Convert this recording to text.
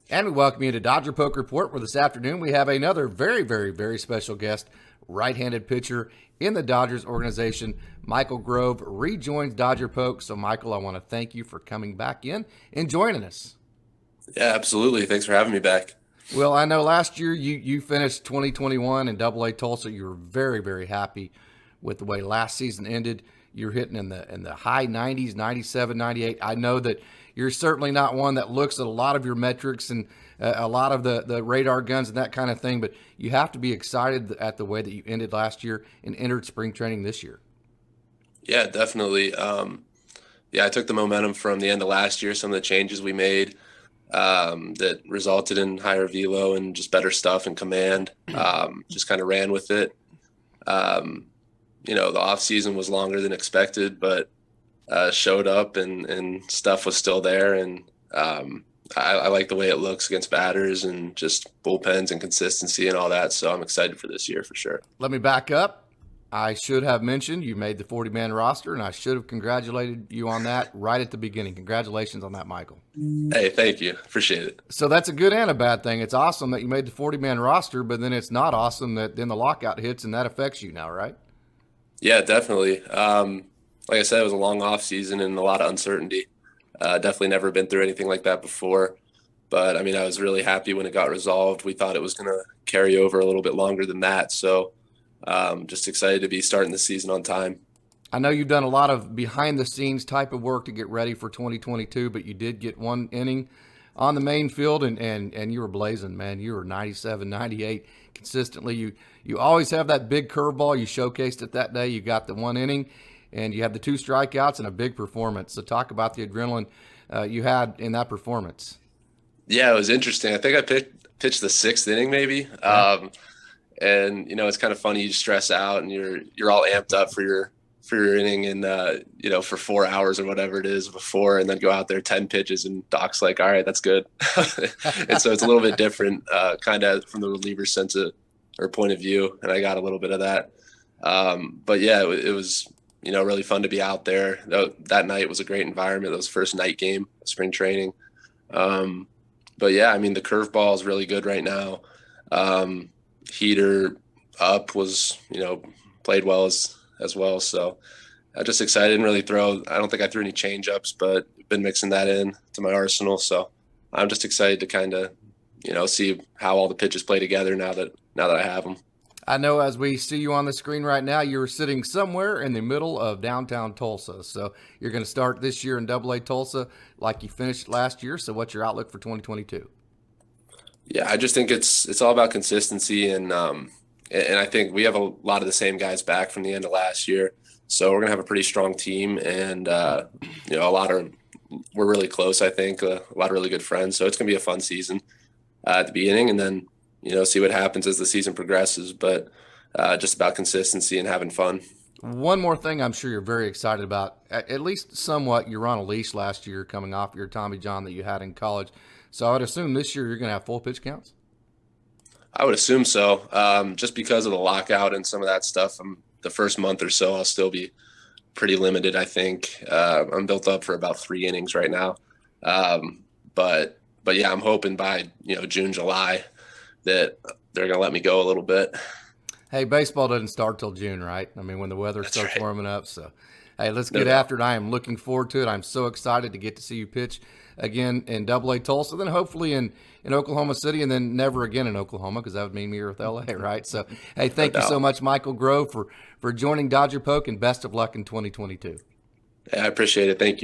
And we welcome you to Dodger Poke Report, where this afternoon we have another very, very, very special guest, right-handed pitcher in the Dodgers organization. Michael Grove rejoins Dodger Poke. So, Michael, I want to thank you for coming back in and joining us. Yeah, absolutely. Thanks for having me back. Well, I know last year you finished 2021 in Double A Tulsa. You were very, very happy with the way last season ended. You're hitting in the high 90s, 97, 98. I know that you're certainly not one that looks at a lot of your metrics and a lot of the radar guns and that kind of thing, but you have to be excited at the way that you ended last year and entered spring training this year. Yeah, definitely. I took the momentum from the end of last year, some of the changes we made that resulted in higher velo and just better stuff and command. Just kind of ran with it. The off season was longer than expected, but showed up and stuff was still there. And I like the way it looks against batters and just bullpens and consistency and all that. So I'm excited for this year for sure. Let me back up. I should have mentioned you made the 40-man roster, and I should have congratulated you on that right at the beginning. Congratulations on that, Michael. Hey, thank you. Appreciate it. So that's a good and a bad thing. It's awesome that you made the 40-man roster, but then it's not awesome that then the lockout hits and that affects you now, right? Yeah, definitely. Like I said, it was a long off season and a lot of uncertainty. Definitely never been through anything like that before. But I mean, I was really happy when it got resolved. We thought it was going to carry over a little bit longer than that. So just excited to be starting the season on time. I know you've done a lot of behind the scenes type of work to get ready for 2022, but you did get one inning on the main field and you were blazing, man. You were 97, 98 consistently. You always have that big curveball. You showcased it that day. You got the one inning and you had the two strikeouts and a big performance. So talk about the adrenaline you had in that performance. Yeah, it was interesting. I think I pitched the sixth inning maybe. Yeah. And it's kind of funny. You stress out and you're all amped up for your inning and for 4 hours or whatever it is before, and then go out there 10 pitches and Doc's like, all right, that's good. And so it's a little bit different kind of from the reliever sense or point of view, and I got a little bit of that. But yeah, it was really fun to be out there. That night was a great environment. That was the first night game of spring training. But yeah, I mean, the curveball is really good right now. Heater up was, played well as well. So I'm just excited and really I don't think I threw any changeups, but been mixing that in to my arsenal. So I'm just excited to kind of, see how all the pitches play together now that I have them. I know as we see you on the screen right now, you're sitting somewhere in the middle of downtown Tulsa. So you're going to start this year in Double A Tulsa like you finished last year. So what's your outlook for 2022? Yeah, I just think it's all about consistency and I think we have a lot of the same guys back from the end of last year. So we're gonna have a pretty strong team and we're really close, I think, a lot of really good friends. So it's gonna be a fun season at the beginning and then, see what happens as the season progresses, but just about consistency and having fun. One more thing I'm sure you're very excited about, at least somewhat. You were on a leash last year coming off your Tommy John that you had in college. So I would assume this year you're going to have full pitch counts? I would assume so. Just because of the lockout and some of that stuff, the first month or so, I'll still be pretty limited, I think. I'm built up for about 3 innings right now. But yeah, I'm hoping by, June, July that they're going to let me go a little bit. Hey, baseball doesn't start till June, right? I mean, when the weather That's starts right. warming up. So, hey, let's get No after it. I am looking forward to it. I'm so excited to get to see you pitch again in Double A Tulsa, then hopefully in Oklahoma City, and then never again in Oklahoma because that would mean me with LA, right? So, hey, thank you so doubt. much, Michael Grove, for joining Dodger Poke, and best of luck in 2022. Yeah, I appreciate it. Thank you.